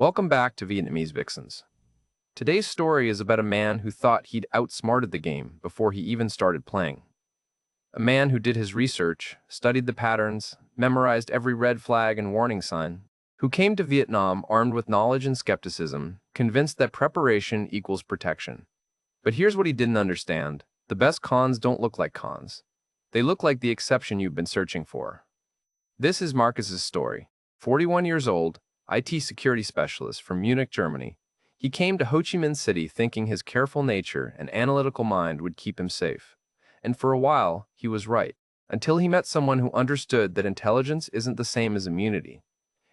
Welcome back to Vietnamese Vixens. Today's story is about a man who thought he'd outsmarted the game before he even started playing. A man who did his research, studied the patterns, memorized every red flag and warning sign, who came to Vietnam armed with knowledge and skepticism, convinced that preparation equals protection. But here's what he didn't understand. The best cons don't look like cons. They look like the exception you've been searching for. This is Marcus's story. 41 years old, IT security specialist from Munich, Germany. He came to Ho Chi Minh City thinking his careful nature and analytical mind would keep him safe. And for a while, he was right, until he met someone who understood that intelligence isn't the same as immunity,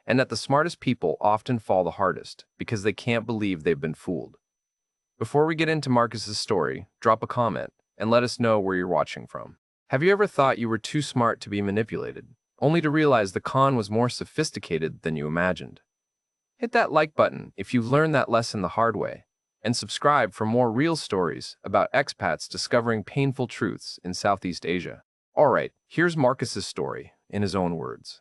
and that the smartest people often fall the hardest because they can't believe they've been fooled. Before we get into Marcus's story, drop a comment and let us know where you're watching from. Have you ever thought you were too smart to be manipulated, only to realize the con was more sophisticated than you imagined? Hit that like button if you've learned that lesson the hard way, and subscribe for more real stories about expats discovering painful truths in Southeast Asia. Alright, here's Marcus's story, in his own words.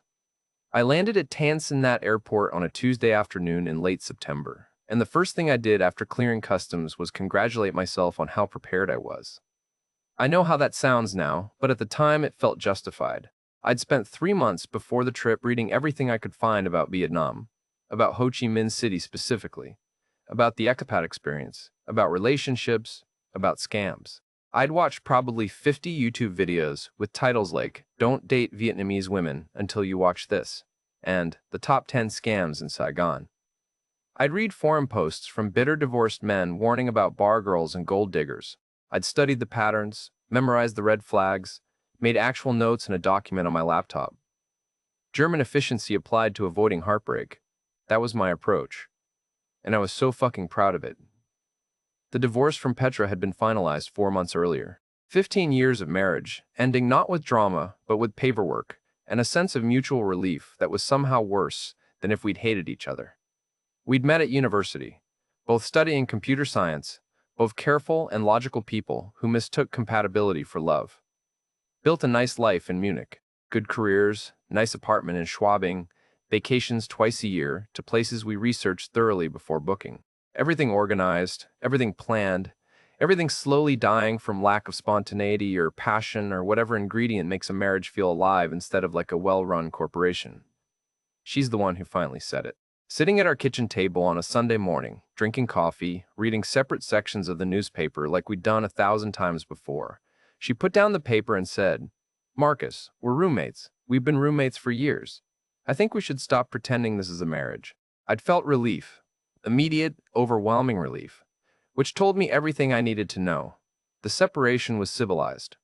I landed at Tan Son Nhat Airport on a Tuesday afternoon in late September, and the first thing I did after clearing customs was congratulate myself on how prepared I was. I know how that sounds now, but at the time it felt justified. I'd spent 3 months before the trip reading everything I could find about Vietnam, about Ho Chi Minh City specifically, about the expat experience, about relationships, about scams. I'd watched probably 50 YouTube videos with titles like "Don't Date Vietnamese Women Until You Watch This" and "The Top 10 Scams in Saigon." I'd read forum posts from bitter divorced men warning about bar girls and gold diggers. I'd studied the patterns, memorized the red flags, made actual notes in a document on my laptop. German efficiency applied to avoiding heartbreak. That was my approach. And I was so fucking proud of it. The divorce from Petra had been finalized 4 months earlier. 15 years of marriage, ending not with drama, but with paperwork, and a sense of mutual relief that was somehow worse than if we'd hated each other. We'd met at university, both studying computer science, both careful and logical people who mistook compatibility for love. Built a nice life in Munich, good careers, nice apartment in Schwabing, vacations twice a year to places we researched thoroughly before booking. Everything organized, everything planned, everything slowly dying from lack of spontaneity or passion or whatever ingredient makes a marriage feel alive instead of like a well-run corporation. She's the one who finally said it. Sitting at our kitchen table on a Sunday morning, drinking coffee, reading separate sections of the newspaper like we'd done 1,000 times before, she put down the paper and said, "Marcus, we're roommates. We've been roommates for years. I think we should stop pretending this is a marriage." I'd felt relief, immediate, overwhelming relief, which told me everything I needed to know. The separation was civilized.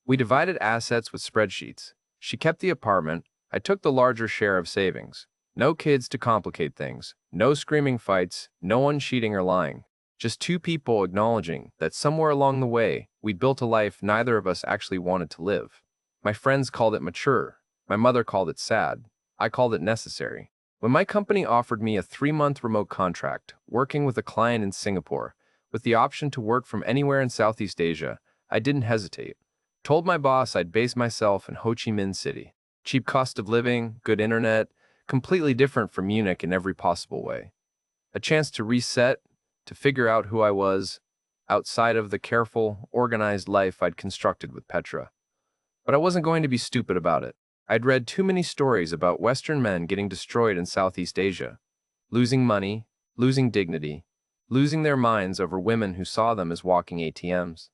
We divided assets with spreadsheets. She kept the apartment. I took the larger share of savings. No kids to complicate things. No screaming fights. No one cheating or lying. Just two people acknowledging that somewhere along the way, we'd built a life neither of us actually wanted to live. My friends called it mature. My mother called it sad. I called it necessary. When my company offered me a 3-month remote contract, working with a client in Singapore, with the option to work from anywhere in Southeast Asia, I didn't hesitate. Told my boss I'd base myself in Ho Chi Minh City. Cheap cost of living, good internet, completely different from Munich in every possible way. A chance to reset, to figure out who I was, outside of the careful, organized life I'd constructed with Petra. But I wasn't going to be stupid about it. I'd read too many stories about Western men getting destroyed in Southeast Asia, losing money, losing dignity, losing their minds over women who saw them as walking ATMs.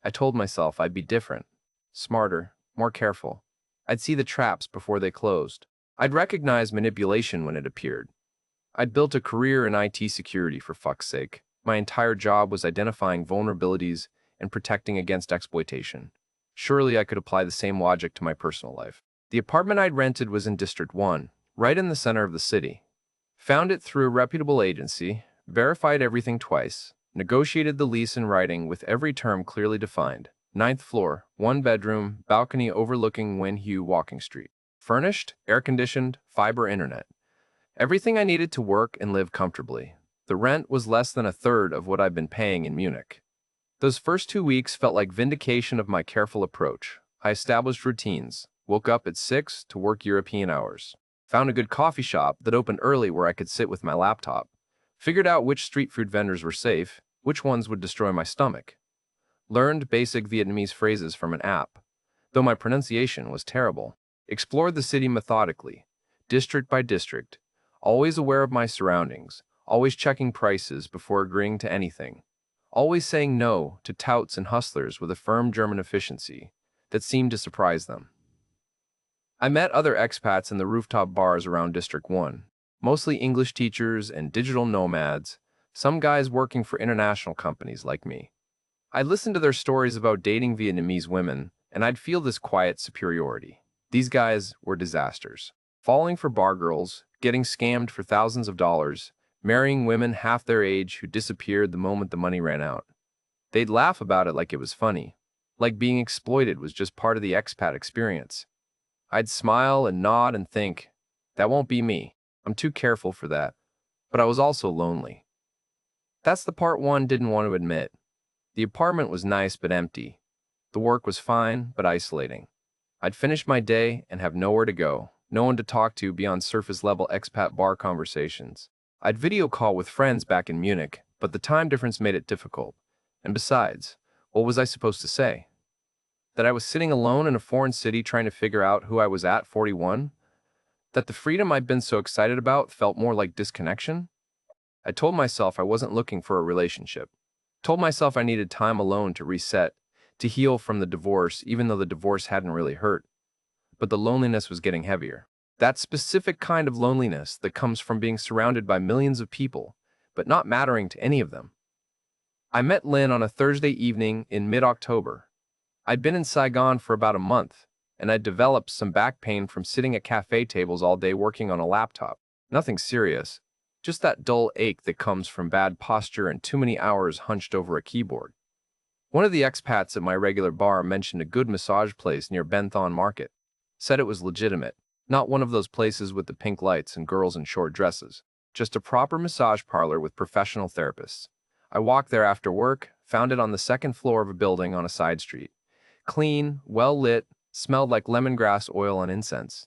I told myself I'd be different, smarter, more careful. I'd see the traps before they closed. I'd recognize manipulation when it appeared. I'd built a career in IT security, for fuck's sake. My entire job was identifying vulnerabilities and protecting against exploitation. Surely I could apply the same logic to my personal life. The apartment I'd rented was in District 1, right in the center of the city. Found it through a reputable agency, verified everything twice, negotiated the lease in writing with every term clearly defined. 9th floor, 1 bedroom, balcony overlooking Wen Hu Walking Street. Furnished, air-conditioned, fiber internet. Everything I needed to work and live comfortably. The rent was less than a third of what I'd been paying in Munich. Those first 2 weeks felt like vindication of my careful approach. I established routines. Woke up at 6 to work European hours. Found a good coffee shop that opened early where I could sit with my laptop. Figured out which street food vendors were safe, which ones would destroy my stomach. Learned basic Vietnamese phrases from an app, though my pronunciation was terrible. Explored the city methodically, district by district, always aware of my surroundings, always checking prices before agreeing to anything, always saying no to touts and hustlers with a firm German efficiency that seemed to surprise them. I met other expats in the rooftop bars around District 1, mostly English teachers and digital nomads, some guys working for international companies like me. I'd listen to their stories about dating Vietnamese women, and I'd feel this quiet superiority. These guys were disasters. Falling for bar girls, getting scammed for thousands of dollars, marrying women half their age who disappeared the moment the money ran out. They'd laugh about it like it was funny, like being exploited was just part of the expat experience. I'd smile and nod and think, that won't be me. I'm too careful for that. But I was also lonely. That's the part one didn't want to admit. The apartment was nice but empty. The work was fine but isolating. I'd finish my day and have nowhere to go, no one to talk to beyond surface-level expat bar conversations. I'd video call with friends back in Munich, but the time difference made it difficult. And besides, what was I supposed to say? That I was sitting alone in a foreign city trying to figure out who I was at 41? That the freedom I'd been so excited about felt more like disconnection? I told myself I wasn't looking for a relationship. Told myself I needed time alone to reset, to heal from the divorce, even though the divorce hadn't really hurt. But the loneliness was getting heavier. That specific kind of loneliness that comes from being surrounded by millions of people, but not mattering to any of them. I met Lynn on a Thursday evening in mid-October. I'd been in Saigon for about a month, and I'd developed some back pain from sitting at cafe tables all day working on a laptop. Nothing serious, just that dull ache that comes from bad posture and too many hours hunched over a keyboard. One of the expats at my regular bar mentioned a good massage place near Ben Thon Market. Said it was legitimate, not one of those places with the pink lights and girls in short dresses. Just a proper massage parlor with professional therapists. I walked there after work, found it on the second floor of a building on a side street. Clean, well-lit, smelled like lemongrass oil and incense.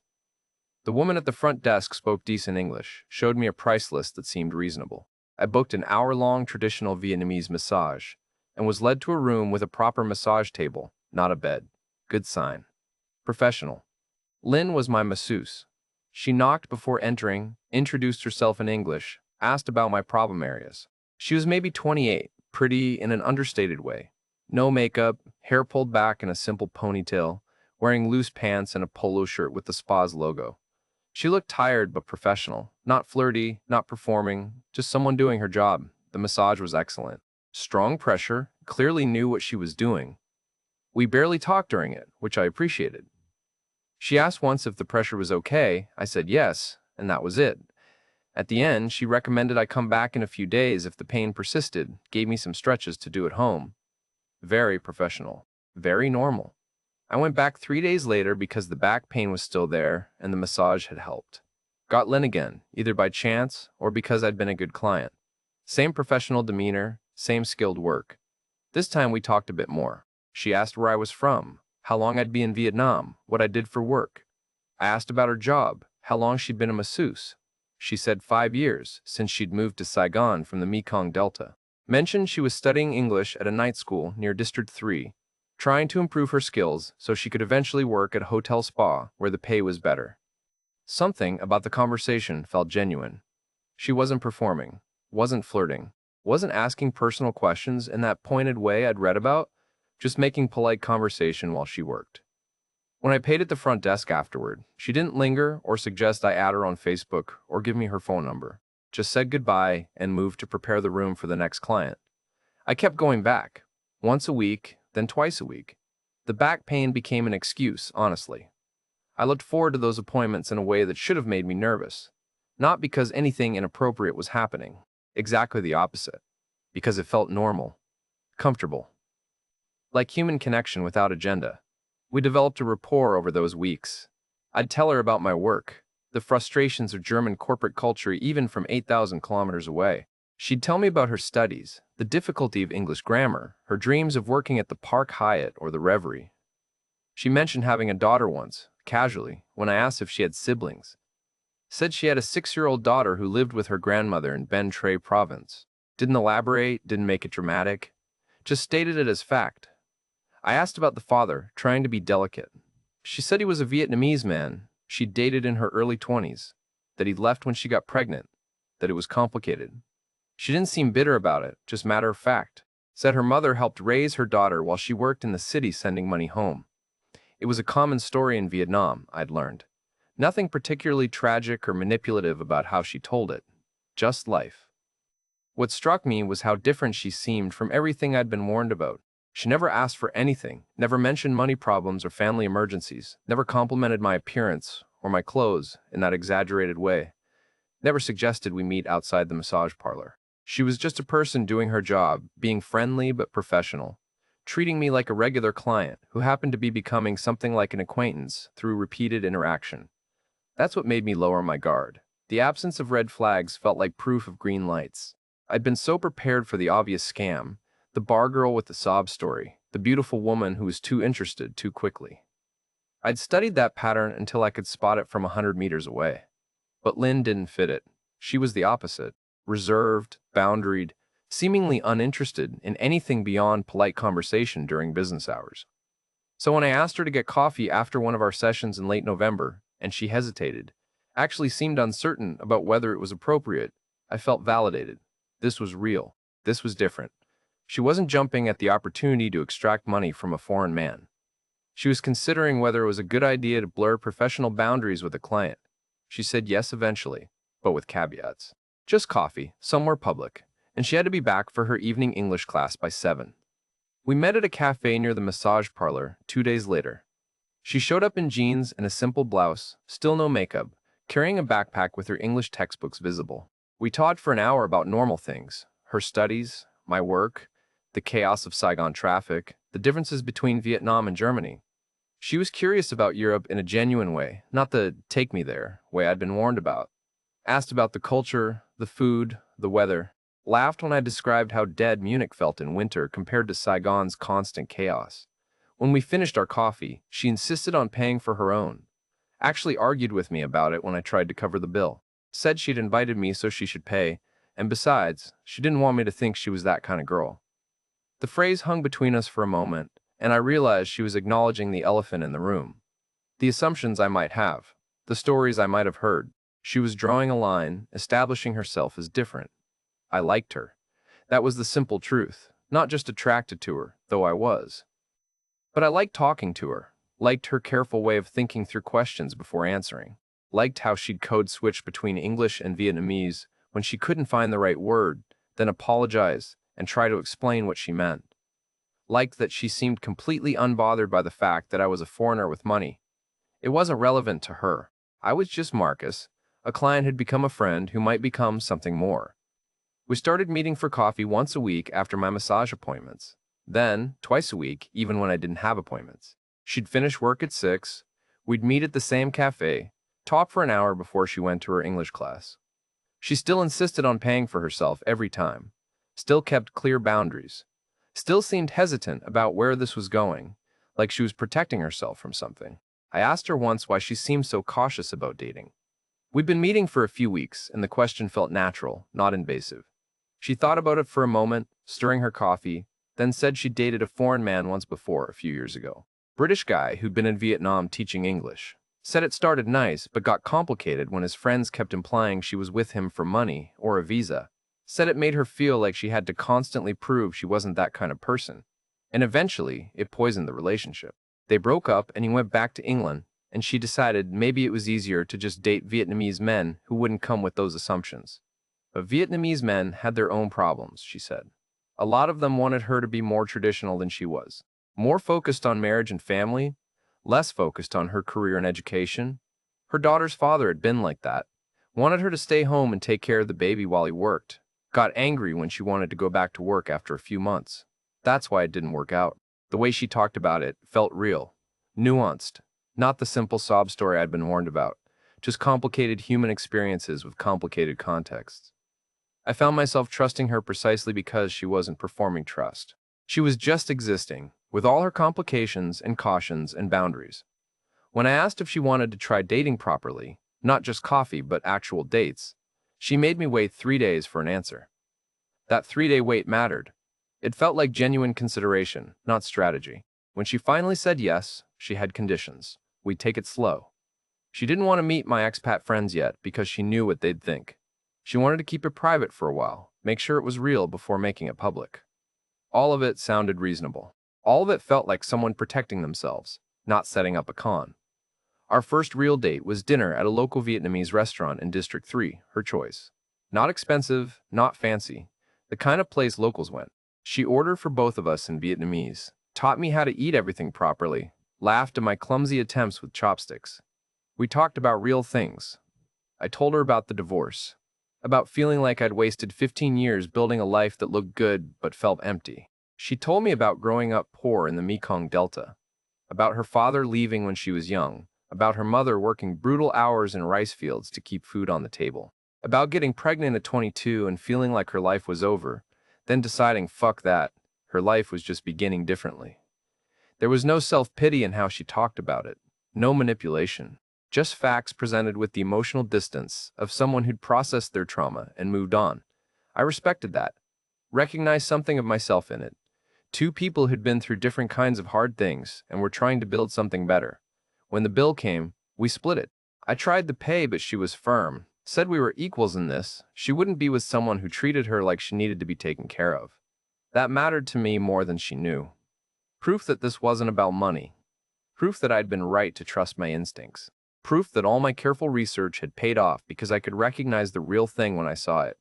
The woman at the front desk spoke decent English, showed me a price list that seemed reasonable. I booked an hour-long traditional Vietnamese massage, and was led to a room with a proper massage table, not a bed. Good sign. Professional. Lynn was my masseuse. She knocked before entering, introduced herself in English, asked about my problem areas. She was maybe 28, pretty in an understated way. No makeup, hair pulled back in a simple ponytail, wearing loose pants and a polo shirt with the spa's logo. She looked tired but professional, not flirty, not performing, just someone doing her job. The massage was excellent. Strong pressure, clearly knew what she was doing. We barely talked during it, which I appreciated. She asked once if the pressure was okay. I said yes, and that was it. At the end, she recommended I come back in a few days if the pain persisted, gave me some stretches to do at home. Very professional. Very normal. I went back 3 days later because the back pain was still there and the massage had helped. Got Lynn again, either by chance or because I'd been a good client. Same professional demeanor, same skilled work. This time we talked a bit more. She asked where I was from, how long I'd be in Vietnam, what I did for work. I asked about her job, how long she'd been a masseuse. She said 5 years, since she'd moved to Saigon from the Mekong Delta. Mentioned she was studying English at a night school near District 3, trying to improve her skills so she could eventually work at a hotel spa where the pay was better. Something about the conversation felt genuine. She wasn't performing, wasn't flirting, wasn't asking personal questions in that pointed way I'd read about, just making polite conversation while she worked. When I paid at the front desk afterward, she didn't linger or suggest I add her on Facebook or give me her phone number. Just said goodbye and moved to prepare the room for the next client. I kept going back, once a week, then twice a week. The back pain became an excuse, honestly. I looked forward to those appointments in a way that should have made me nervous. Not because anything inappropriate was happening. Exactly the opposite. Because it felt normal. Comfortable. Like human connection without agenda. We developed a rapport over those weeks. I'd tell her about my work, the frustrations of German corporate culture even from 8,000 kilometers away. She'd tell me about her studies, the difficulty of English grammar, her dreams of working at the Park Hyatt or the Reverie. She mentioned having a daughter once, casually, when I asked if she had siblings. Said she had a 6-year-old daughter who lived with her grandmother in Ben Tre province. Didn't elaborate, didn't make it dramatic, just stated it as fact. I asked about the father, trying to be delicate. She said he was a Vietnamese man she'd dated in her early 20s, that he'd left when she got pregnant, that it was complicated. She didn't seem bitter about it, just matter of fact. Said her mother helped raise her daughter while she worked in the city sending money home. It was a common story in Vietnam, I'd learned. Nothing particularly tragic or manipulative about how she told it. Just life. What struck me was how different she seemed from everything I'd been warned about. She never asked for anything, never mentioned money problems or family emergencies, never complimented my appearance or my clothes in that exaggerated way, never suggested we meet outside the massage parlor. She was just a person doing her job, being friendly but professional, treating me like a regular client who happened to be becoming something like an acquaintance through repeated interaction. That's what made me lower my guard. The absence of red flags felt like proof of green lights. I'd been so prepared for the obvious scam, the bar girl with the sob story, the beautiful woman who was too interested too quickly. I'd studied that pattern until I could spot it from 100 meters away. But Lynn didn't fit it. She was the opposite. Reserved, boundaried, seemingly uninterested in anything beyond polite conversation during business hours. So when I asked her to get coffee after one of our sessions in late November, and she hesitated, actually seemed uncertain about whether it was appropriate, I felt validated. This was real. This was different. She wasn't jumping at the opportunity to extract money from a foreign man. She was considering whether it was a good idea to blur professional boundaries with a client. She said yes eventually, but with caveats. Just coffee, somewhere public, and she had to be back for her evening English class by 7. We met at a cafe near the massage parlor 2 days later. She showed up in jeans and a simple blouse, still no makeup, carrying a backpack with her English textbooks visible. We talked for an hour about normal things, her studies, my work, the chaos of Saigon traffic, the differences between Vietnam and Germany. She was curious about Europe in a genuine way, not the take me there way I'd been warned about. Asked about the culture, the food, the weather. Laughed when I described how dead Munich felt in winter compared to Saigon's constant chaos. When we finished our coffee, she insisted on paying for her own. Actually argued with me about it when I tried to cover the bill. Said she'd invited me so she should pay, and besides, she didn't want me to think she was that kind of girl. The phrase hung between us for a moment, and I realized she was acknowledging the elephant in the room. The assumptions I might have, the stories I might have heard. She was drawing a line, establishing herself as different. I liked her. That was the simple truth, not just attracted to her, though I was. But I liked talking to her, liked her careful way of thinking through questions before answering, liked how she'd code switch between English and Vietnamese when she couldn't find the right word, then apologize and try to explain what she meant. Liked that she seemed completely unbothered by the fact that I was a foreigner with money. It wasn't relevant to her. I was just Marcus, a client had become a friend who might become something more. We started meeting for coffee once a week after my massage appointments. Then, twice a week, even when I didn't have appointments. She'd finish work at 6, we'd meet at the same cafe, talk for an hour before she went to her English class. She still insisted on paying for herself every time, still kept clear boundaries, still seemed hesitant about where this was going, like she was protecting herself from something. I asked her once why she seemed so cautious about dating. We'd been meeting for a few weeks, and the question felt natural, not invasive. She thought about it for a moment, stirring her coffee, then said she'd dated a foreign man once before, a few years ago. British guy who'd been in Vietnam teaching English. Said it started nice, but got complicated when his friends kept implying she was with him for money or a visa. Said it made her feel like she had to constantly prove she wasn't that kind of person. And eventually, it poisoned the relationship. They broke up and he went back to England, and she decided maybe it was easier to just date Vietnamese men who wouldn't come with those assumptions. But Vietnamese men had their own problems, she said. A lot of them wanted her to be more traditional than she was. More focused on marriage and family, less focused on her career and education. Her daughter's father had been like that. Wanted her to stay home and take care of the baby while he worked. Got angry when she wanted to go back to work after a few months. That's why it didn't work out. The way she talked about it felt real, nuanced, not the simple sob story I'd been warned about, just complicated human experiences with complicated contexts. I found myself trusting her precisely because she wasn't performing trust. She was just existing, with all her complications and cautions and boundaries. When I asked if she wanted to try dating properly, Not just coffee, but actual dates. She made me wait 3 days for an answer. That 3-day wait mattered. It felt like genuine consideration, not strategy. When she finally said yes, she had conditions. We'd take it slow. She didn't want to meet my expat friends yet because she knew what they'd think. She wanted to keep it private for a while, make sure it was real before making it public. All of it sounded reasonable. All of it felt like someone protecting themselves, not setting up a con. Our first real date was dinner at a local Vietnamese restaurant in District 3, her choice. Not expensive, not fancy, the kind of place locals went. She ordered for both of us in Vietnamese, taught me how to eat everything properly, laughed at my clumsy attempts with chopsticks. We talked about real things. I told her about the divorce, about feeling like I'd wasted 15 years building a life that looked good but felt empty. She told me about growing up poor in the Mekong Delta, about her father leaving when she was young, about her mother working brutal hours in rice fields to keep food on the table, about getting pregnant at 22 and feeling like her life was over, then deciding, fuck that, her life was just beginning differently. There was no self-pity in how she talked about it, no manipulation, just facts presented with the emotional distance of someone who'd processed their trauma and moved on. I respected that, recognized something of myself in it. Two people who'd been through different kinds of hard things and were trying to build something better. When the bill came, we split it. I tried to pay, but she was firm, said we were equals in this. She wouldn't be with someone who treated her like she needed to be taken care of. That mattered to me more than she knew. Proof that this wasn't about money. Proof that I'd been right to trust my instincts. Proof that all my careful research had paid off because I could recognize the real thing when I saw it.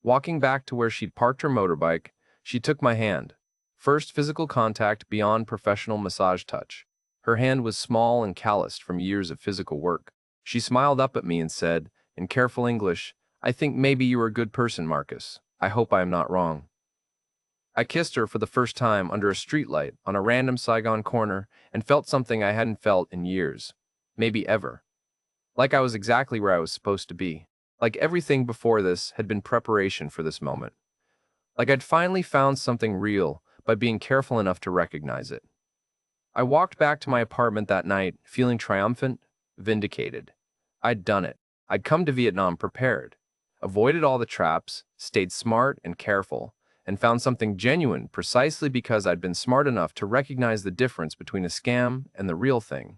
Walking back to where she'd parked her motorbike, she took my hand. First physical contact beyond professional massage touch. Her hand was small and calloused from years of physical work. She smiled up at me and said, in careful English, "I think maybe you are a good person, Marcus. I hope I am not wrong." I kissed her for the first time under a streetlight on a random Saigon corner and felt something I hadn't felt in years, maybe ever. Like I was exactly where I was supposed to be. Like everything before this had been preparation for this moment. Like I'd finally found something real by being careful enough to recognize it. I walked back to my apartment that night, feeling triumphant, vindicated. I'd done it. I'd come to Vietnam prepared, avoided all the traps, stayed smart and careful, and found something genuine precisely because I'd been smart enough to recognize the difference between a scam and the real thing.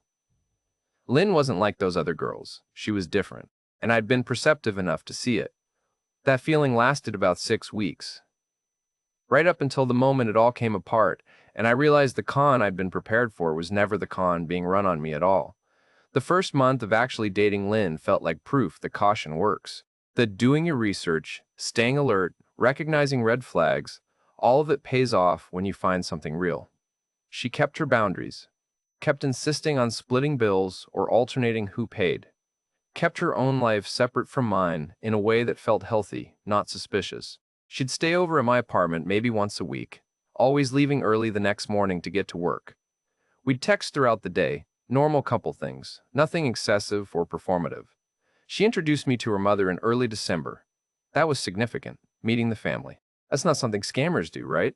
Lynn wasn't like those other girls. She was different, and I'd been perceptive enough to see it. That feeling lasted about 6 weeks. Right up until the moment it all came apart, and I realized the con I'd been prepared for was never the con being run on me at all. The first month of actually dating Lynn felt like proof that caution works. That doing your research, staying alert, recognizing red flags, all of it pays off when you find something real. She kept her boundaries, kept insisting on splitting bills or alternating who paid, kept her own life separate from mine in a way that felt healthy, not suspicious. She'd stay over at my apartment maybe once a week, always leaving early the next morning to get to work. We'd text throughout the day, normal couple things, nothing excessive or performative. She introduced me to her mother in early December. That was significant, meeting the family. That's not something scammers do, right?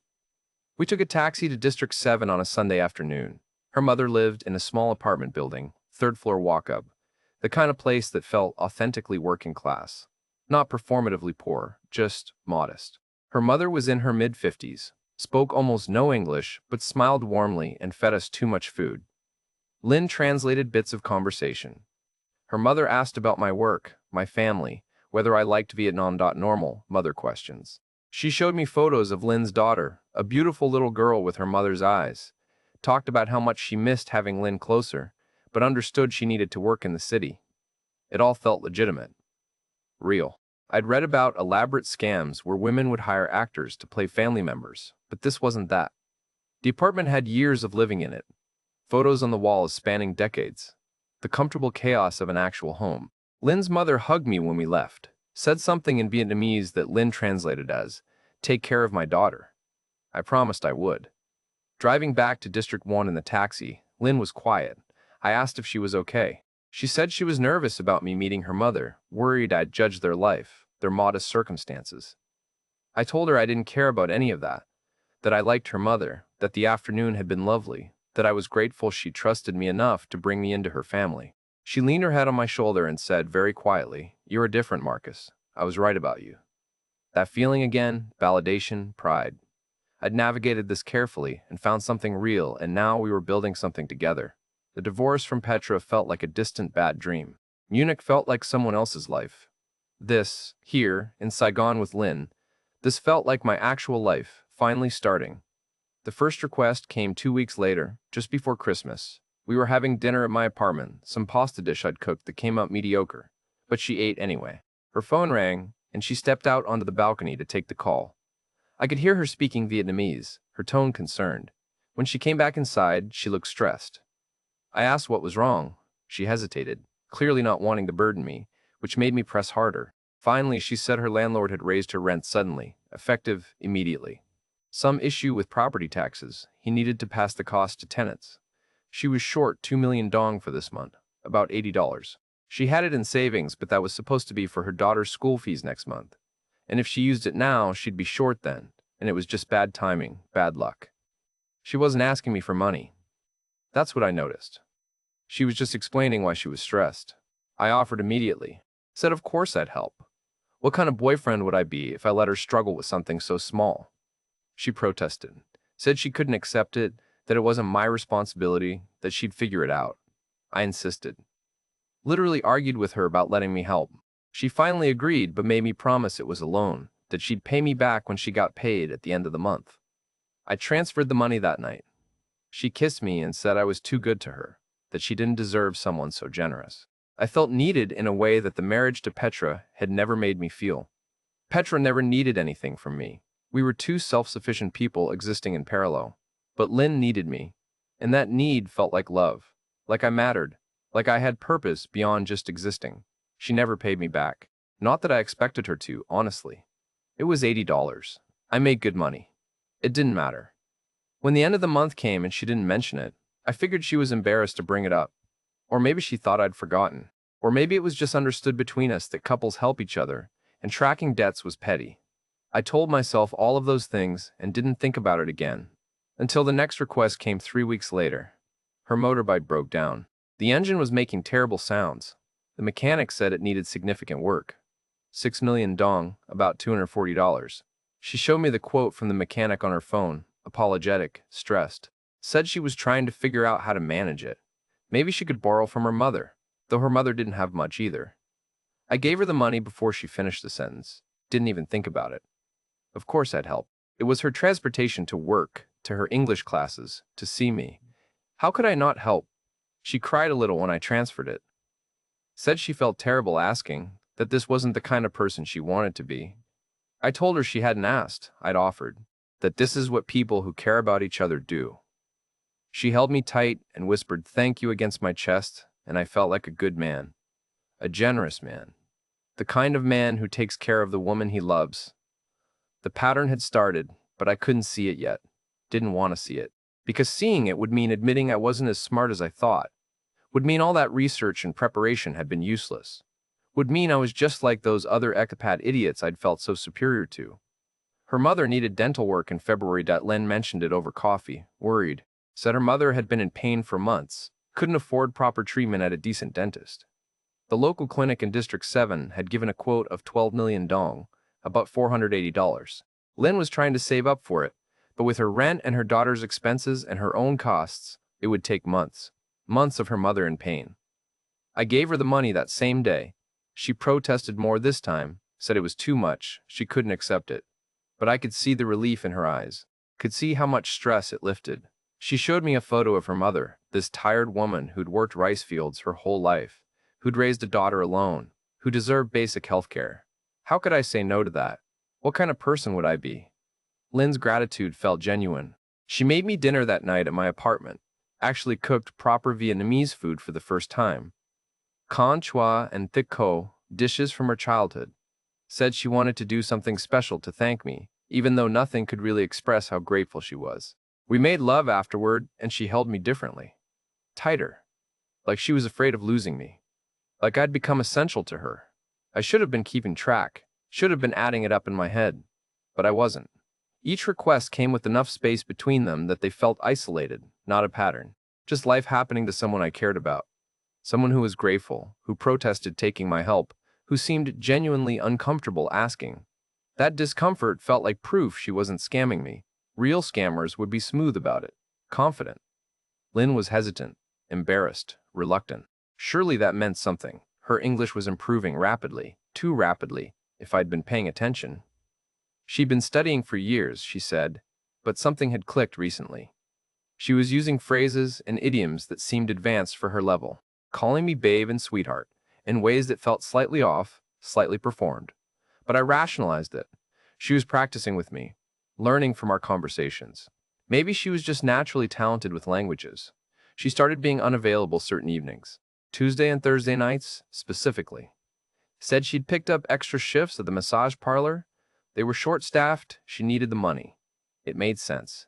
We took a taxi to District 7 on a Sunday afternoon. Her mother lived in a small apartment building, third-floor walk-up, the kind of place that felt authentically working class. Not performatively poor, just modest. Her mother was in her mid-50s, spoke almost no English, but smiled warmly and fed us too much food. Lynn translated bits of conversation. Her mother asked about my work, my family, whether I liked Vietnam. Normal mother questions. She showed me photos of Lynn's daughter, a beautiful little girl with her mother's eyes. Talked about how much she missed having Lynn closer, but understood she needed to work in the city. It all felt legitimate. Real. I'd read about elaborate scams where women would hire actors to play family members, but this wasn't that. The apartment had years of living in it. Photos on the walls spanning decades. The comfortable chaos of an actual home. Lynn's mother hugged me when we left, said something in Vietnamese that Lynn translated as, "Take care of my daughter." I promised I would. Driving back to District 1 in the taxi, Lynn was quiet. I asked if she was okay. She said she was nervous about me meeting her mother, worried I'd judge their life, their modest circumstances. I told her I didn't care about any of that I liked her mother, that the afternoon had been lovely, that I was grateful she trusted me enough to bring me into her family. She leaned her head on my shoulder and said very quietly, "You're different, Marcus. I was right about you." That feeling again, validation, pride. I'd navigated this carefully and found something real, and now we were building something together. The divorce from Petra felt like a distant bad dream. Munich felt like someone else's life. This, here, in Saigon with Lynn, this felt like my actual life, finally starting. The first request came 2 weeks later, just before Christmas. We were having dinner at my apartment, some pasta dish I'd cooked that came out mediocre, but she ate anyway. Her phone rang, and she stepped out onto the balcony to take the call. I could hear her speaking Vietnamese, her tone concerned. When she came back inside, she looked stressed. I asked what was wrong. She hesitated, clearly not wanting to burden me, which made me press harder. Finally, she said her landlord had raised her rent suddenly, effective immediately. Some issue with property taxes. He needed to pass the cost to tenants. She was short 2 million dong for this month, about $80. She had it in savings, but that was supposed to be for her daughter's school fees next month. And if she used it now, she'd be short then, and it was just bad timing, bad luck. She wasn't asking me for money. That's what I noticed. She was just explaining why she was stressed. I offered immediately. Said of course I'd help. What kind of boyfriend would I be if I let her struggle with something so small? She protested, said she couldn't accept it, that it wasn't my responsibility, that she'd figure it out. I insisted. Literally argued with her about letting me help. She finally agreed, but made me promise it was a loan, that she'd pay me back when she got paid at the end of the month. I transferred the money that night. She kissed me and said I was too good to her, that she didn't deserve someone so generous. I felt needed in a way that the marriage to Petra had never made me feel. Petra never needed anything from me. We were two self-sufficient people existing in parallel. But Lynn needed me, and that need felt like love, like I mattered, like I had purpose beyond just existing. She never paid me back. Not that I expected her to, honestly. It was $80. I made good money. It didn't matter. When the end of the month came and she didn't mention it, I figured she was embarrassed to bring it up. Or maybe she thought I'd forgotten. Or maybe it was just understood between us that couples help each other, and tracking debts was petty. I told myself all of those things and didn't think about it again. Until the next request came 3 weeks later. Her motorbike broke down. The engine was making terrible sounds. The mechanic said it needed significant work. 6 million dong, about $240. She showed me the quote from the mechanic on her phone, apologetic, stressed. Said she was trying to figure out how to manage it. Maybe she could borrow from her mother, though her mother didn't have much either. I gave her the money before she finished the sentence. Didn't even think about it. Of course I'd help. It was her transportation to work, to her English classes, to see me. How could I not help? She cried a little when I transferred it. Said she felt terrible asking, that this wasn't the kind of person she wanted to be. I told her she hadn't asked, I'd offered, that this is what people who care about each other do. She held me tight and whispered thank you against my chest, and I felt like a good man. A generous man. The kind of man who takes care of the woman he loves. The pattern had started, but I couldn't see it yet. Didn't want to see it. Because seeing it would mean admitting I wasn't as smart as I thought. Would mean all that research and preparation had been useless. Would mean I was just like those other expat idiots I'd felt so superior to. Her mother needed dental work in February. Len mentioned it over coffee, worried. Said her mother had been in pain for months, couldn't afford proper treatment at a decent dentist. The local clinic in District 7 had given a quote of 12 million dong, about $480. Lynn was trying to save up for it, but with her rent and her daughter's expenses and her own costs, it would take months. Months of her mother in pain. I gave her the money that same day. She protested more this time, said it was too much, she couldn't accept it. But I could see the relief in her eyes, could see how much stress it lifted. She showed me a photo of her mother, this tired woman who'd worked rice fields her whole life, who'd raised a daughter alone, who deserved basic health care. How could I say no to that? What kind of person would I be? Lynn's gratitude felt genuine. She made me dinner that night at my apartment, actually cooked proper Vietnamese food for the first time. Con chua and thick co, dishes from her childhood. Said she wanted to do something special to thank me, even though nothing could really express how grateful she was. We made love afterward, and she held me differently. Tighter. Like she was afraid of losing me. Like I'd become essential to her. I should have been keeping track, should have been adding it up in my head. But I wasn't. Each request came with enough space between them that they felt isolated, not a pattern. Just life happening to someone I cared about. Someone who was grateful, who protested taking my help, who seemed genuinely uncomfortable asking. That discomfort felt like proof she wasn't scamming me. Real scammers would be smooth about it, confident. Lynn was hesitant, embarrassed, reluctant. Surely that meant something. Her English was improving rapidly, too rapidly, if I'd been paying attention. She'd been studying for years, she said, but something had clicked recently. She was using phrases and idioms that seemed advanced for her level, calling me babe and sweetheart, in ways that felt slightly off, slightly performed. But I rationalized it. She was practicing with me, learning from our conversations. Maybe she was just naturally talented with languages. She started being unavailable certain evenings, Tuesday and Thursday nights, specifically. Said she'd picked up extra shifts at the massage parlor. They were short-staffed, she needed the money. It made sense.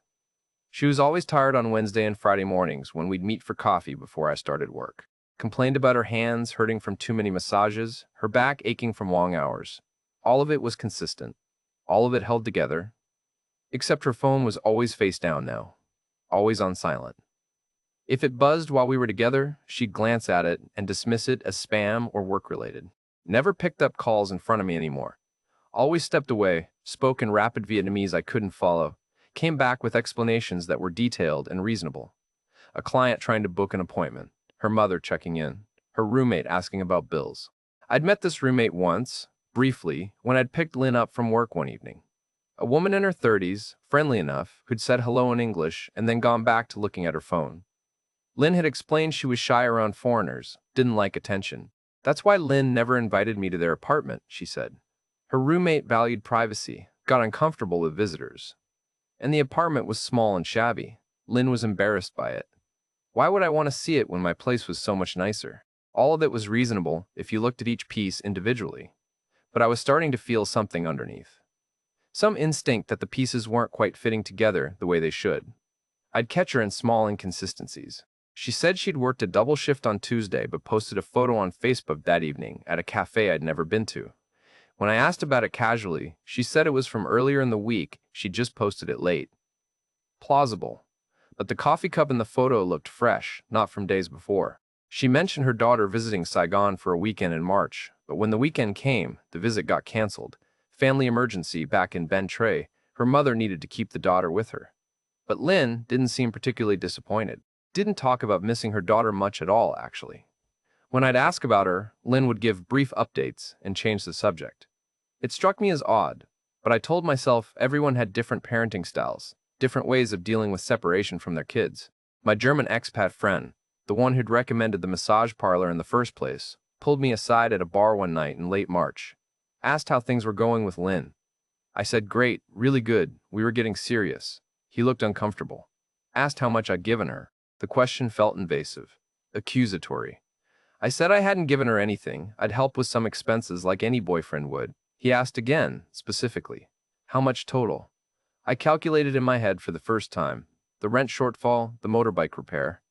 She was always tired on Wednesday and Friday mornings when we'd meet for coffee before I started work. Complained about her hands hurting from too many massages, her back aching from long hours. All of it was consistent. All of it held together. Except her phone was always face down now. Always on silent. If it buzzed while we were together, she'd glance at it and dismiss it as spam or work-related. Never picked up calls in front of me anymore. Always stepped away, spoke in rapid Vietnamese I couldn't follow, came back with explanations that were detailed and reasonable. A client trying to book an appointment, her mother checking in, her roommate asking about bills. I'd met this roommate once, briefly, when I'd picked Lynn up from work one evening. A woman in her 30s, friendly enough, who'd said hello in English and then gone back to looking at her phone. Lynn had explained she was shy around foreigners, didn't like attention. That's why Lynn never invited me to their apartment, she said. Her roommate valued privacy, got uncomfortable with visitors. And the apartment was small and shabby. Lynn was embarrassed by it. Why would I want to see it when my place was so much nicer? All of it was reasonable if you looked at each piece individually. But I was starting to feel something underneath. Some instinct that the pieces weren't quite fitting together the way they should. I'd catch her in small inconsistencies. She said she'd worked a double shift on Tuesday but posted a photo on Facebook that evening at a cafe I'd never been to. When I asked about it casually, she said it was from earlier in the week, she'd just posted it late. Plausible. But the coffee cup in the photo looked fresh, not from days before. She mentioned her daughter visiting Saigon for a weekend in March, but when the weekend came, the visit got canceled. Family emergency back in Ben Tre, her mother needed to keep the daughter with her. But Lynn didn't seem particularly disappointed. Didn't talk about missing her daughter much at all, actually. When I'd ask about her, Lynn would give brief updates and change the subject. It struck me as odd, but I told myself everyone had different parenting styles, different ways of dealing with separation from their kids. My German expat friend, the one who'd recommended the massage parlor in the first place, pulled me aside at a bar one night in late March. Asked how things were going with Lynn. I said, great, really good, we were getting serious. He looked uncomfortable. Asked how much I'd given her. The question felt invasive, accusatory. I said I hadn't given her anything, I'd help with some expenses like any boyfriend would. He asked again, specifically, how much total? I calculated in my head for the first time. The rent shortfall, the motorbike repair,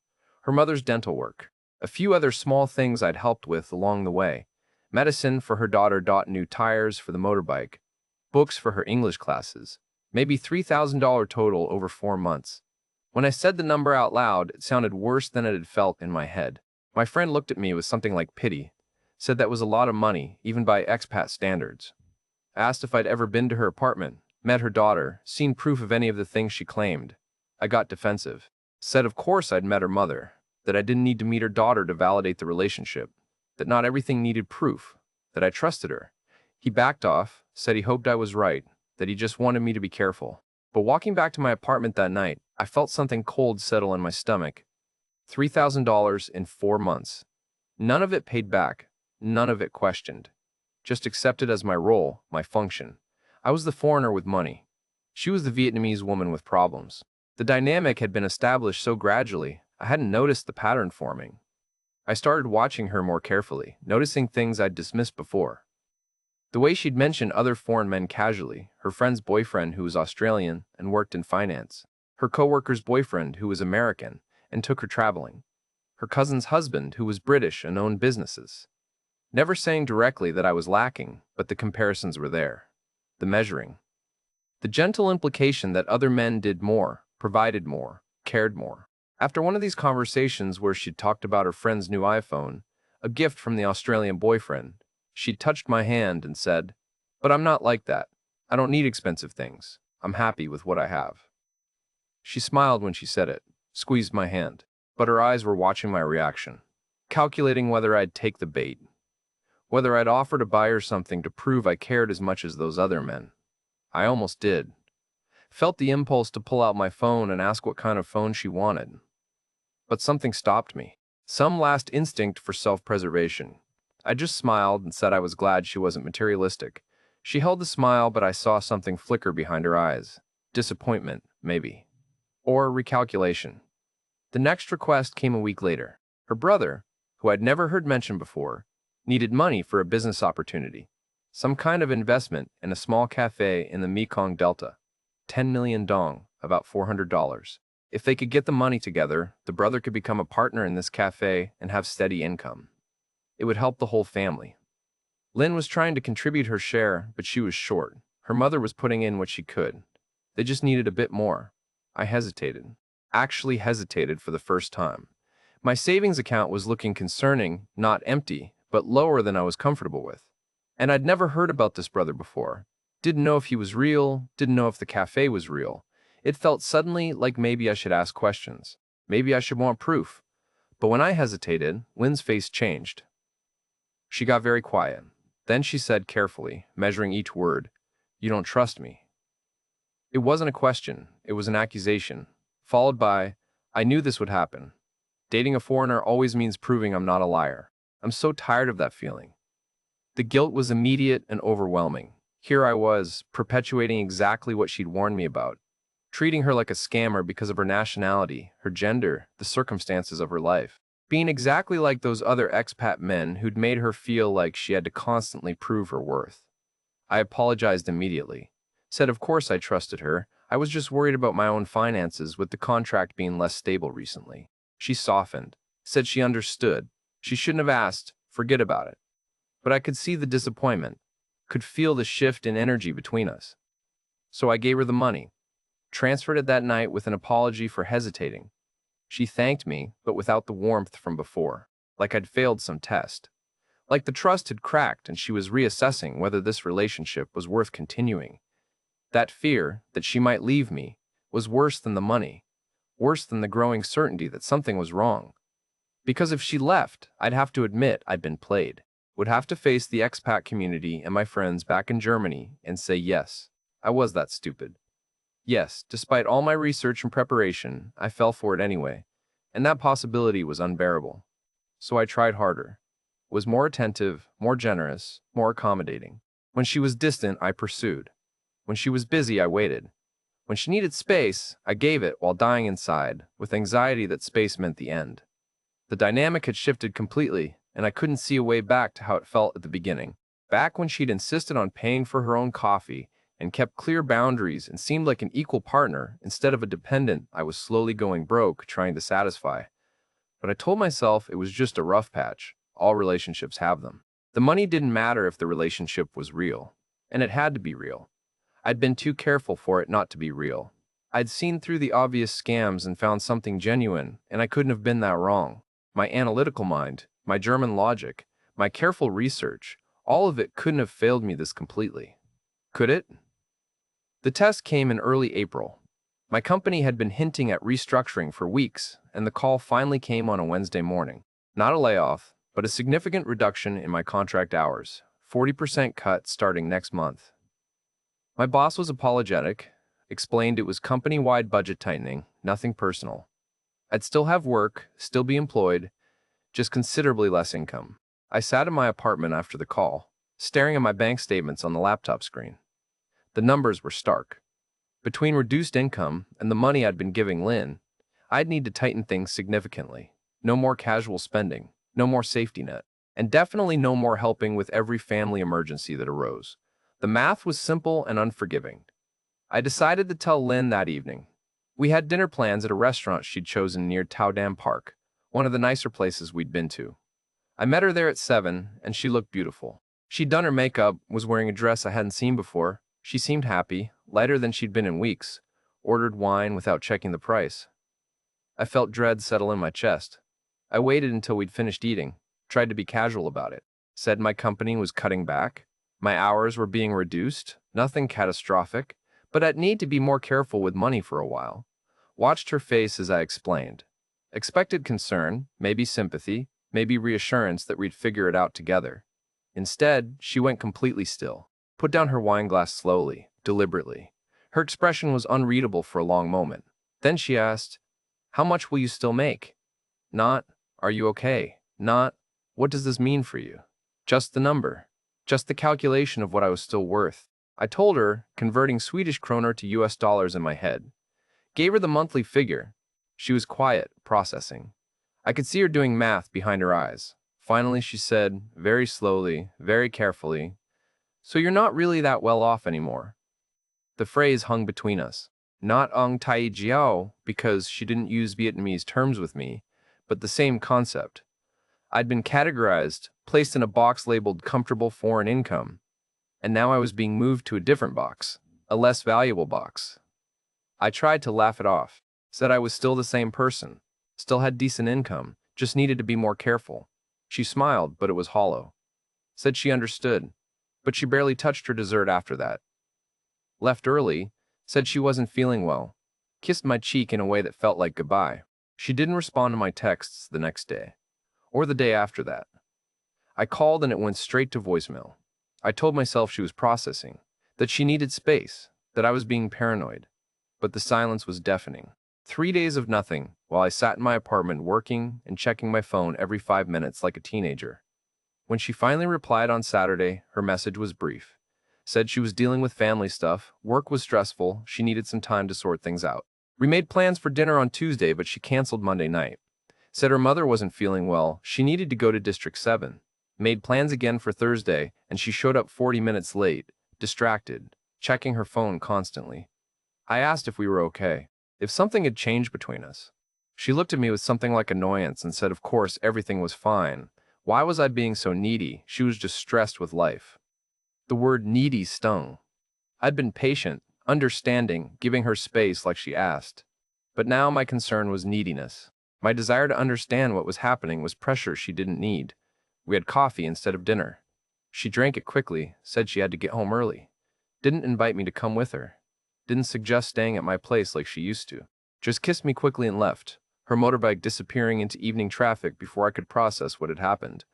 her mother's dental work, a few other small things I'd helped with along the way. Medicine for her daughter, new tires for the motorbike, books for her English classes, maybe $3,000 total over 4 months. When I said the number out loud, it sounded worse than it had felt in my head. My friend looked at me with something like pity, said that was a lot of money, even by expat standards. Asked if I'd ever been to her apartment, met her daughter, seen proof of any of the things she claimed. I got defensive. Said of course I'd met her mother, that I didn't need to meet her daughter to validate the relationship, that not everything needed proof, that I trusted her. He backed off, said he hoped I was right, that he just wanted me to be careful. But walking back to my apartment that night, I felt something cold settle in my stomach. $3,000 in 4 months. None of it paid back, none of it questioned. Just accepted as my role, my function. I was the foreigner with money. She was the Vietnamese woman with problems. The dynamic had been established so gradually, I hadn't noticed the pattern forming. I started watching her more carefully, noticing things I'd dismissed before. The way she'd mention other foreign men casually, her friend's boyfriend who was Australian and worked in finance, her coworker's boyfriend who was American and took her traveling, her cousin's husband who was British and owned businesses. Never saying directly that I was lacking, but the comparisons were there. The measuring. The gentle implication that other men did more, provided more, cared more. After one of these conversations where she'd talked about her friend's new iPhone, a gift from the Australian boyfriend, she touched my hand and said, "But I'm not like that. I don't need expensive things. I'm happy with what I have." She smiled when she said it, squeezed my hand, but her eyes were watching my reaction, calculating whether I'd take the bait, whether I'd offer to buy her something to prove I cared as much as those other men. I almost did. Felt the impulse to pull out my phone and ask what kind of phone she wanted. But something stopped me. Some last instinct for self-preservation. I just smiled and said I was glad she wasn't materialistic. She held the smile, but I saw something flicker behind her eyes. Disappointment, maybe. Or recalculation. The next request came a week later. Her brother, who I'd never heard mentioned before, needed money for a business opportunity. Some kind of investment in a small cafe in the Mekong Delta. 10 million dong, about $400. If they could get the money together, the brother could become a partner in this cafe and have steady income. It would help the whole family. Lynn was trying to contribute her share, but she was short. Her mother was putting in what she could. They just needed a bit more. I hesitated. Actually hesitated for the first time. My savings account was looking concerning, not empty, but lower than I was comfortable with. And I'd never heard about this brother before. Didn't know if he was real, didn't know if the cafe was real. It felt suddenly like maybe I should ask questions. Maybe I should want proof. But when I hesitated, Lynn's face changed. She got very quiet. Then she said carefully, measuring each word, "You don't trust me." It wasn't a question, it was an accusation, followed by, "I knew this would happen. Dating a foreigner always means proving I'm not a liar. I'm so tired of that feeling." The guilt was immediate and overwhelming. Here I was, perpetuating exactly what she'd warned me about, treating her like a scammer because of her nationality, her gender, the circumstances of her life, being exactly like those other expat men who'd made her feel like she had to constantly prove her worth. I apologized immediately, said of course I trusted her, I was just worried about my own finances with the contract being less stable recently. She softened, said she understood. She shouldn't have asked, forget about it. But I could see the disappointment, could feel the shift in energy between us. So I gave her the money, transferred it that night with an apology for hesitating. She thanked me, but without the warmth from before, like I'd failed some test. Like the trust had cracked and she was reassessing whether this relationship was worth continuing. That fear that she might leave me was worse than the money, worse than the growing certainty that something was wrong. Because if she left, I'd have to admit I'd been played, would have to face the expat community and my friends back in Germany and say yes, I was that stupid. Yes, despite all my research and preparation, I fell for it anyway, and that possibility was unbearable. So I tried harder, was more attentive, more generous, more accommodating. When she was distant, I pursued. When she was busy, I waited. When she needed space, I gave it while dying inside, with anxiety that space meant the end. The dynamic had shifted completely, and I couldn't see a way back to how it felt at the beginning. Back when she'd insisted on paying for her own coffee and kept clear boundaries and seemed like an equal partner instead of a dependent I was slowly going broke trying to satisfy. But I told myself it was just a rough patch. All relationships have them. The money didn't matter if the relationship was real, and it had to be real. I'd been too careful for it not to be real. I'd seen through the obvious scams and found something genuine, and I couldn't have been that wrong. My analytical mind, my German logic, my careful research, all of it couldn't have failed me this completely. Could it? The test came in early April. My company had been hinting at restructuring for weeks, and the call finally came on a Wednesday morning. Not a layoff, but a significant reduction in my contract hours, 40% cut starting next month. My boss was apologetic, explained it was company-wide budget tightening, nothing personal. I'd still have work, still be employed, just considerably less income. I sat in my apartment after the call, staring at my bank statements on the laptop screen. The numbers were stark. Between reduced income and the money I'd been giving Lynn, I'd need to tighten things significantly. No more casual spending, no more safety net, and definitely no more helping with every family emergency that arose. The math was simple and unforgiving. I decided to tell Lynn that evening. We had dinner plans at a restaurant she'd chosen near Tao Dam Park, one of the nicer places we'd been to. I met her there at 7, and she looked beautiful. She'd done her makeup, was wearing a dress I hadn't seen before. She seemed happy, lighter than she'd been in weeks, ordered wine without checking the price. I felt dread settle in my chest. I waited until we'd finished eating, tried to be casual about it, said my company was cutting back, my hours were being reduced, nothing catastrophic, but I'd need to be more careful with money for a while. Watched her face as I explained. Expected concern, maybe sympathy, maybe reassurance that we'd figure it out together. Instead, she went completely still, put down her wine glass slowly, deliberately. Her expression was unreadable for a long moment. Then she asked, "How much will you still make?" Not, "Are you okay?" Not, "What does this mean for you?" Just the number. Just the calculation of what I was still worth. I told her, converting Swedish kroner to US dollars in my head. Gave her the monthly figure. She was quiet, processing. I could see her doing math behind her eyes. Finally, she said, very slowly, very carefully, "So you're not really that well off anymore." The phrase hung between us. Not Ong Tai Jiao, because she didn't use Vietnamese terms with me, but the same concept. I'd been categorized, placed in a box labeled comfortable foreign income, and now I was being moved to a different box, a less valuable box. I tried to laugh it off, said I was still the same person, still had decent income, just needed to be more careful. She smiled, but it was hollow. Said she understood, but she barely touched her dessert after that. Left early, said she wasn't feeling well, kissed my cheek in a way that felt like goodbye. She didn't respond to my texts the next day, or the day after that. I called and it went straight to voicemail. I told myself she was processing, that she needed space, that I was being paranoid. But the silence was deafening. 3 days of nothing, while I sat in my apartment working and checking my phone every 5 minutes like a teenager. When she finally replied on Saturday, her message was brief. Said she was dealing with family stuff, work was stressful, she needed some time to sort things out. We made plans for dinner on Tuesday, but she canceled Monday night. Said her mother wasn't feeling well, she needed to go to District 7. Made plans again for Thursday, and she showed up 40 minutes late, distracted, checking her phone constantly. I asked if we were okay, if something had changed between us. She looked at me with something like annoyance and said of course everything was fine. Why was I being so needy? She was just stressed with life. The word needy stung. I'd been patient, understanding, giving her space like she asked. But now my concern was neediness. My desire to understand what was happening was pressure she didn't need. We had coffee instead of dinner. She drank it quickly, said she had to get home early. Didn't invite me to come with her. Didn't suggest staying at my place like she used to. Just kissed me quickly and left, her motorbike disappearing into evening traffic before I could process what had happened.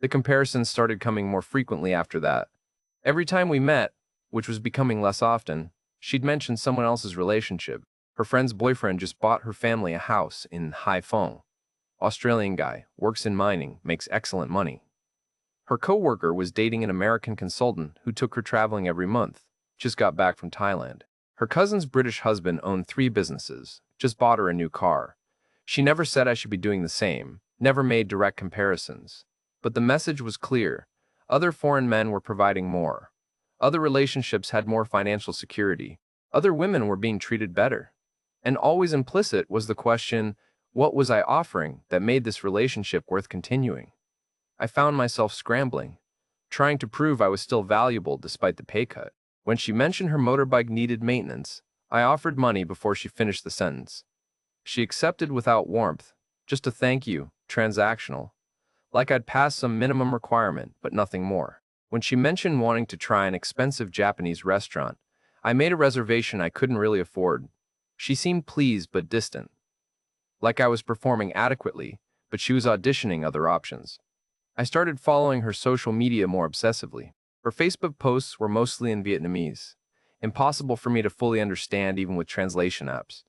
The comparisons started coming more frequently after that. Every time we met, which was becoming less often, she'd mention someone else's relationship. Her friend's boyfriend just bought her family a house in Haiphong. Australian guy, works in mining, makes excellent money. Her coworker was dating an American consultant who took her traveling every month, just got back from Thailand. Her cousin's British husband owned 3 businesses, just bought her a new car. She never said I should be doing the same, never made direct comparisons. But the message was clear. Other foreign men were providing more. Other relationships had more financial security. Other women were being treated better. And always implicit was the question, what was I offering that made this relationship worth continuing? I found myself scrambling, trying to prove I was still valuable despite the pay cut. When she mentioned her motorbike needed maintenance, I offered money before she finished the sentence. She accepted without warmth, just a thank you, transactional, like I'd passed some minimum requirement, but nothing more. When she mentioned wanting to try an expensive Japanese restaurant, I made a reservation I couldn't really afford. She seemed pleased but distant, like I was performing adequately, but she was auditioning other options. I started following her social media more obsessively. Her Facebook posts were mostly in Vietnamese, impossible for me to fully understand even with translation apps.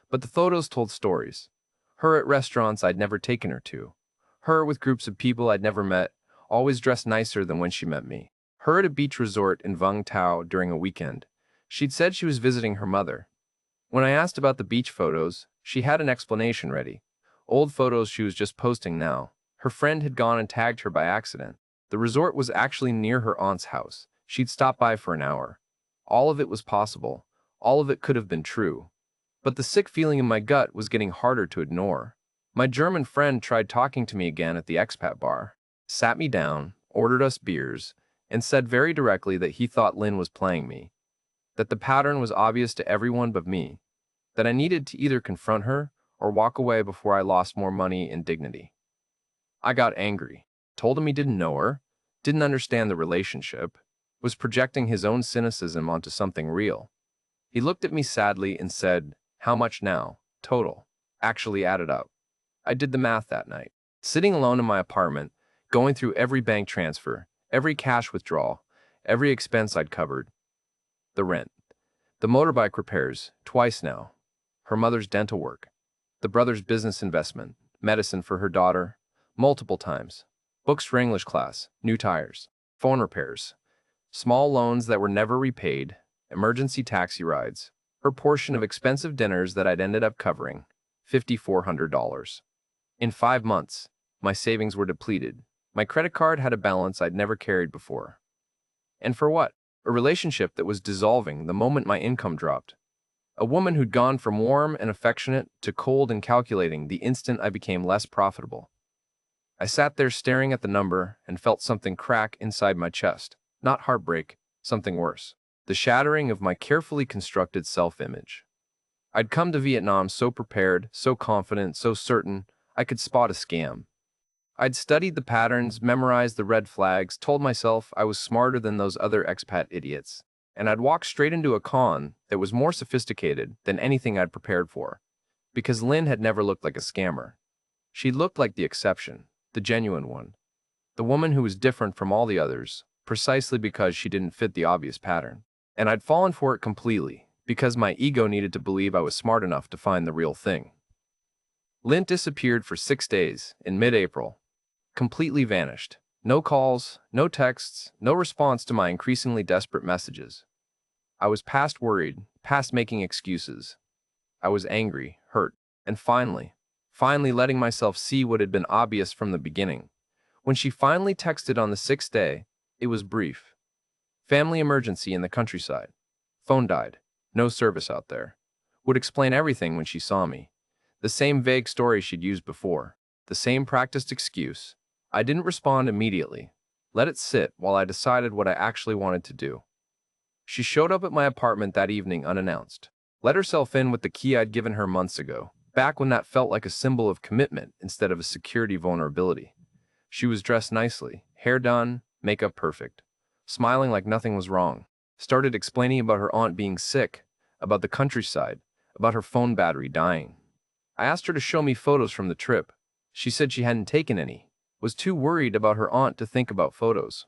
But the photos told stories. Her at restaurants I'd never taken her to. Her with groups of people I'd never met, always dressed nicer than when she met me. Her at a beach resort in Vung Tau during a weekend. She'd said she was visiting her mother. When I asked about the beach photos, she had an explanation ready. Old photos she was just posting now. Her friend had gone and tagged her by accident. The resort was actually near her aunt's house. She'd stopped by for an hour. All of it was possible. All of it could have been true. But the sick feeling in my gut was getting harder to ignore. My German friend tried talking to me again at the expat bar, sat me down, ordered us beers, and said very directly that he thought Lynn was playing me, that the pattern was obvious to everyone but me, that I needed to either confront her or walk away before I lost more money and dignity. I got angry, told him he didn't know her, didn't understand the relationship, was projecting his own cynicism onto something real. He looked at me sadly and said, "How much now? Total." Actually added up. I did the math that night. Sitting alone in my apartment, going through every bank transfer, every cash withdrawal, every expense I'd covered. The rent, the motorbike repairs, twice now, her mother's dental work, the brother's business investment, medicine for her daughter, multiple times, books for English class, new tires, phone repairs, small loans that were never repaid, emergency taxi rides, her portion of expensive dinners that I'd ended up covering, $5,400. In 5 months, my savings were depleted. My credit card had a balance I'd never carried before. And for what? A relationship that was dissolving the moment my income dropped. A woman who'd gone from warm and affectionate to cold and calculating the instant I became less profitable. I sat there staring at the number and felt something crack inside my chest. Not heartbreak, something worse. The shattering of my carefully constructed self-image. I'd come to Vietnam so prepared, so confident, so certain I could spot a scam. I'd studied the patterns, memorized the red flags, told myself I was smarter than those other expat idiots, and I'd walked straight into a con that was more sophisticated than anything I'd prepared for, because Lynn had never looked like a scammer. She looked like the exception, the genuine one, the woman who was different from all the others, precisely because she didn't fit the obvious pattern. And I'd fallen for it completely, because my ego needed to believe I was smart enough to find the real thing. Lynn disappeared for 6 days in mid-April, completely vanished. No calls, no texts, no response to my increasingly desperate messages. I was past worried, past making excuses. I was angry, hurt, and finally letting myself see what had been obvious from the beginning. When she finally texted on the 6th day, it was brief. Family emergency in the countryside. Phone died. No service out there. Would explain everything when she saw me. The same vague story she'd used before. The same practiced excuse. I didn't respond immediately. Let it sit while I decided what I actually wanted to do. She showed up at my apartment that evening unannounced. Let herself in with the key I'd given her months ago, back when that felt like a symbol of commitment instead of a security vulnerability. She was dressed nicely, hair done, makeup perfect, smiling like nothing was wrong. Started explaining about her aunt being sick, about the countryside, about her phone battery dying. I asked her to show me photos from the trip. She said she hadn't taken any, was too worried about her aunt to think about photos.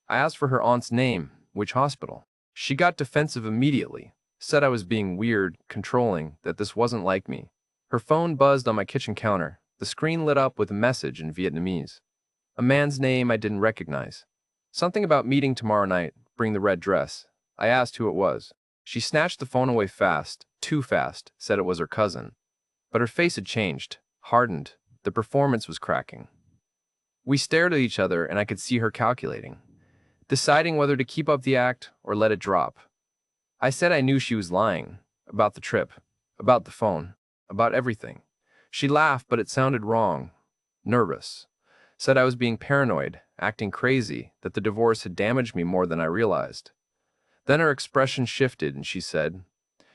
I asked for her aunt's name, which hospital. She got defensive immediately, said I was being weird, controlling, that this wasn't like me. Her phone buzzed on my kitchen counter. The screen lit up with a message in Vietnamese. A man's name I didn't recognize. Something about meeting tomorrow night, bring the red dress. I asked who it was. She snatched the phone away fast, too fast, said it was her cousin. But her face had changed, hardened. The performance was cracking. We stared at each other and I could see her calculating, deciding whether to keep up the act or let it drop. I said I knew she was lying, about the trip, about the phone, about everything. She laughed, but it sounded wrong, nervous. Said I was being paranoid, acting crazy, that the divorce had damaged me more than I realized. Then her expression shifted and she said,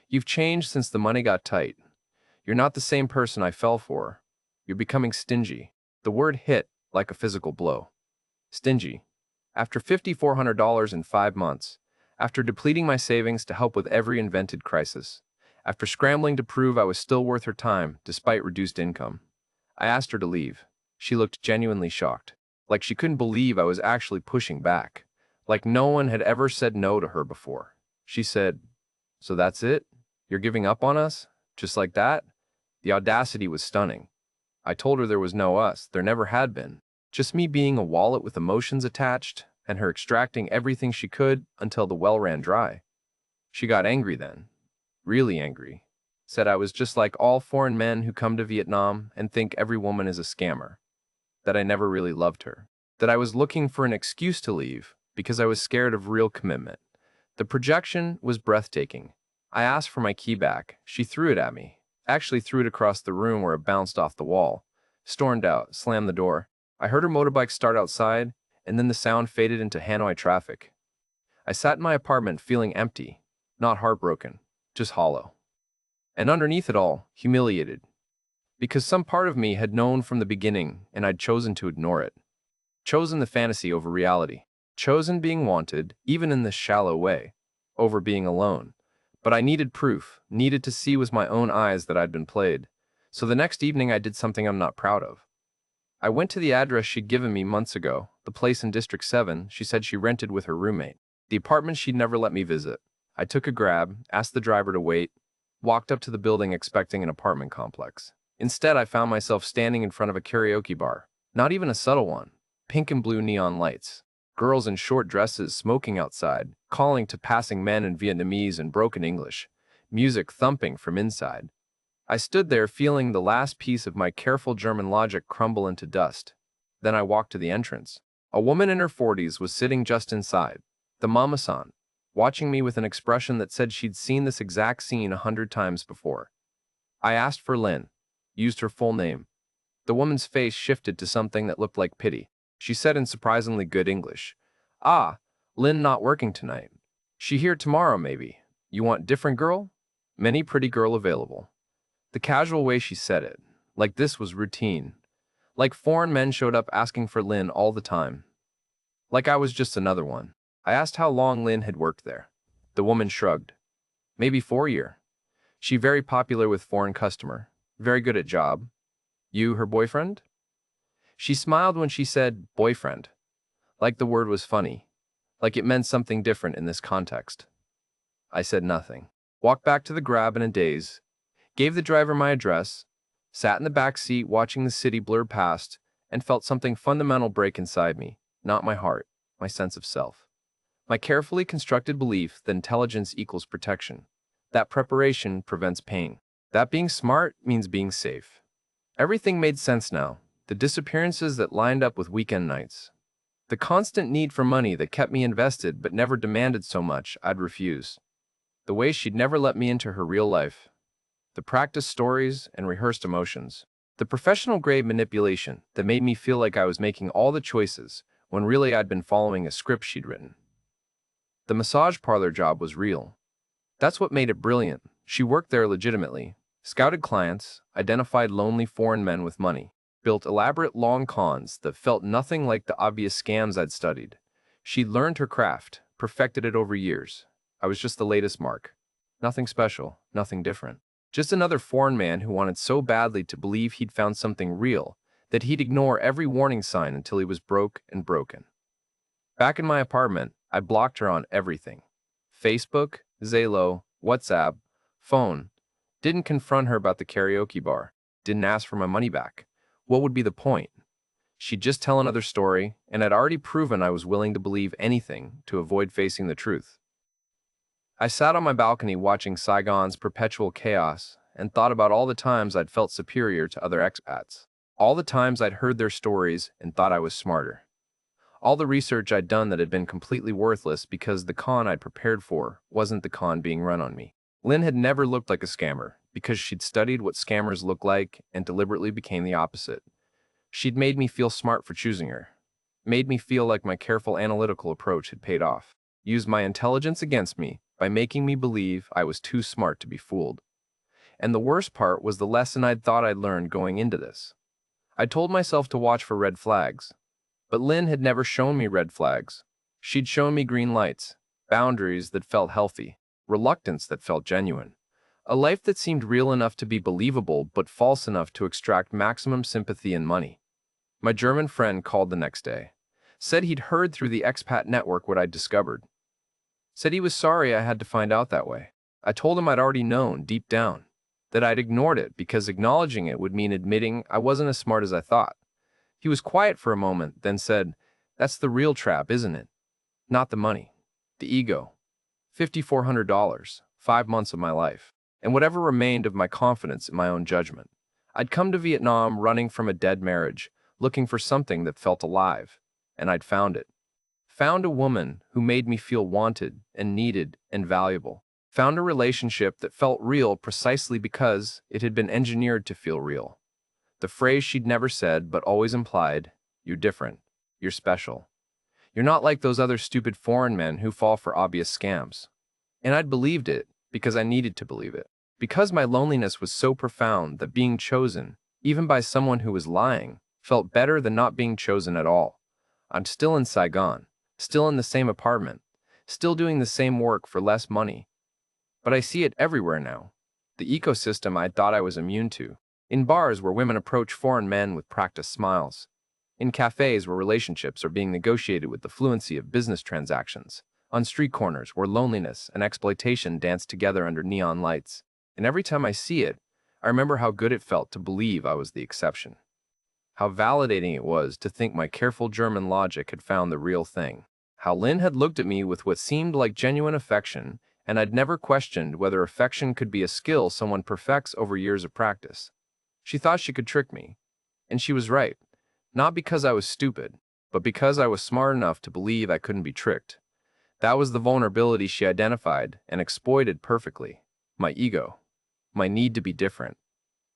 "You've changed since the money got tight. You're not the same person I fell for. You're becoming stingy." The word hit like a physical blow. Stingy. After $5,400 in 5 months, after depleting my savings to help with every invented crisis, after scrambling to prove I was still worth her time despite reduced income, I asked her to leave. She looked genuinely shocked, like she couldn't believe I was actually pushing back, like no one had ever said no to her before. She said, "So that's it? You're giving up on us? Just like that?" The audacity was stunning. I told her there was no us, there never had been. Just me being a wallet with emotions attached, and her extracting everything she could until the well ran dry. She got angry then. Really angry. Said I was just like all foreign men who come to Vietnam and think every woman is a scammer. That I never really loved her. That I was looking for an excuse to leave because I was scared of real commitment. The projection was breathtaking. I asked for my key back. She threw it at me. Actually threw it across the room where it bounced off the wall. Stormed out, slammed the door. I heard her motorbike start outside, and then the sound faded into Hanoi traffic. I sat in my apartment feeling empty, not heartbroken, just hollow. And underneath it all, humiliated. Because some part of me had known from the beginning and I'd chosen to ignore it. Chosen the fantasy over reality. Chosen being wanted, even in this shallow way, over being alone. But I needed proof, needed to see with my own eyes that I'd been played. So the next evening I did something I'm not proud of. I went to the address she'd given me months ago, the place in District 7 she said she rented with her roommate. The apartment she'd never let me visit. I took a grab, asked the driver to wait, walked up to the building expecting an apartment complex. Instead, I found myself standing in front of a karaoke bar. Not even a subtle one. Pink and blue neon lights. Girls in short dresses smoking outside, calling to passing men in Vietnamese and broken English. Music thumping from inside. I stood there feeling the last piece of my careful German logic crumble into dust. Then I walked to the entrance. A woman in her 40s was sitting just inside, the mama-san, watching me with an expression that said she'd seen this exact scene 100 times before. I asked for Lynn, used her full name. The woman's face shifted to something that looked like pity. She said in surprisingly good English, "Ah, Lynn not working tonight. She here tomorrow maybe. You want different girl? Many pretty girl available." The casual way she said it, like this was routine. Like foreign men showed up asking for Lynn all the time. Like I was just another one. I asked how long Lynn had worked there. The woman shrugged. Maybe 4 year. She very popular with foreign customer. Very good at job. You her boyfriend? She smiled when she said boyfriend. Like the word was funny. Like it meant something different in this context. I said nothing. Walked back to the grab in a daze. Gave the driver my address. Sat in the back seat watching the city blur past and felt something fundamental break inside me. Not my heart. My sense of self. My carefully constructed belief that intelligence equals protection. That preparation prevents pain. That being smart means being safe. Everything made sense now. The disappearances that lined up with weekend nights. The constant need for money that kept me invested but never demanded so much I'd refuse. The way she'd never let me into her real life. The practiced stories and rehearsed emotions. The professional-grade manipulation that made me feel like I was making all the choices when really I'd been following a script she'd written. The massage parlor job was real. That's what made it brilliant. She worked there legitimately, scouted clients, identified lonely foreign men with money, built elaborate long cons that felt nothing like the obvious scams I'd studied. She'd learned her craft, perfected it over years. I was just the latest mark. Nothing special, nothing different. Just another foreign man who wanted so badly to believe he'd found something real that he'd ignore every warning sign until he was broke and broken. Back in my apartment, I blocked her on everything. Facebook, Zalo, WhatsApp, phone. Didn't confront her about the karaoke bar. Didn't ask for my money back. What would be the point? She'd just tell another story, and I'd already proven I was willing to believe anything to avoid facing the truth. I sat on my balcony watching Saigon's perpetual chaos and thought about all the times I'd felt superior to other expats. All the times I'd heard their stories and thought I was smarter. All the research I'd done that had been completely worthless because the con I'd prepared for wasn't the con being run on me. Lynn had never looked like a scammer because she'd studied what scammers look like and deliberately became the opposite. She'd made me feel smart for choosing her. Made me feel like my careful analytical approach had paid off. Used my intelligence against me by making me believe I was too smart to be fooled. And the worst part was the lesson I'd thought I'd learned going into this. I told myself to watch for red flags. But Lynn had never shown me red flags. She'd shown me green lights, boundaries that felt healthy, reluctance that felt genuine. A life that seemed real enough to be believable but false enough to extract maximum sympathy and money. My German friend called the next day. Said he'd heard through the expat network what I'd discovered. Said he was sorry I had to find out that way. I told him I'd already known, deep down, that I'd ignored it because acknowledging it would mean admitting I wasn't as smart as I thought. He was quiet for a moment, then said, "That's the real trap, isn't it? Not the money. The ego. $5,400, 5 months of my life, and whatever remained of my confidence in my own judgment. I'd come to Vietnam running from a dead marriage, looking for something that felt alive, and I'd found it. Found a woman who made me feel wanted and needed and valuable. Found a relationship that felt real precisely because it had been engineered to feel real. The phrase she'd never said but always implied, "You're different. You're special. You're not like those other stupid foreign men who fall for obvious scams." And I'd believed it because I needed to believe it. Because my loneliness was so profound that being chosen even by someone who was lying, felt better than not being chosen at all. I'm still in Saigon, still in the same apartment, still doing the same work for less money. But I see it everywhere now. The ecosystem I thought I was immune to. In bars where women approach foreign men with practiced smiles. In cafes where relationships are being negotiated with the fluency of business transactions. On street corners where loneliness and exploitation dance together under neon lights. And every time I see it, I remember how good it felt to believe I was the exception. How validating it was to think my careful German logic had found the real thing. How Lynn had looked at me with what seemed like genuine affection, and I'd never questioned whether affection could be a skill someone perfects over years of practice. She thought she could trick me. And she was right. Not because I was stupid, but because I was smart enough to believe I couldn't be tricked. That was the vulnerability she identified and exploited perfectly. My ego. My need to be different.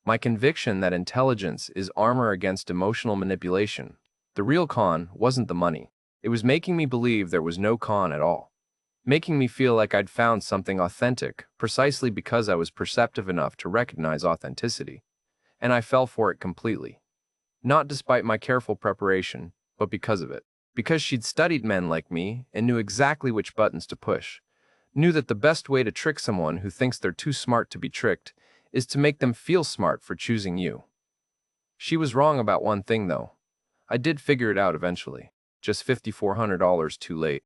My conviction that intelligence is armor against emotional manipulation. The real con wasn't the money. It was making me believe there was no con at all. Making me feel like I'd found something authentic precisely because I was perceptive enough to recognize authenticity. And I fell for it completely. Not despite my careful preparation, but because of it. Because she'd studied men like me and knew exactly which buttons to push. Knew that the best way to trick someone who thinks they're too smart to be tricked is to make them feel smart for choosing you. She was wrong about one thing, though. I did figure it out eventually. Just $5,400 too late.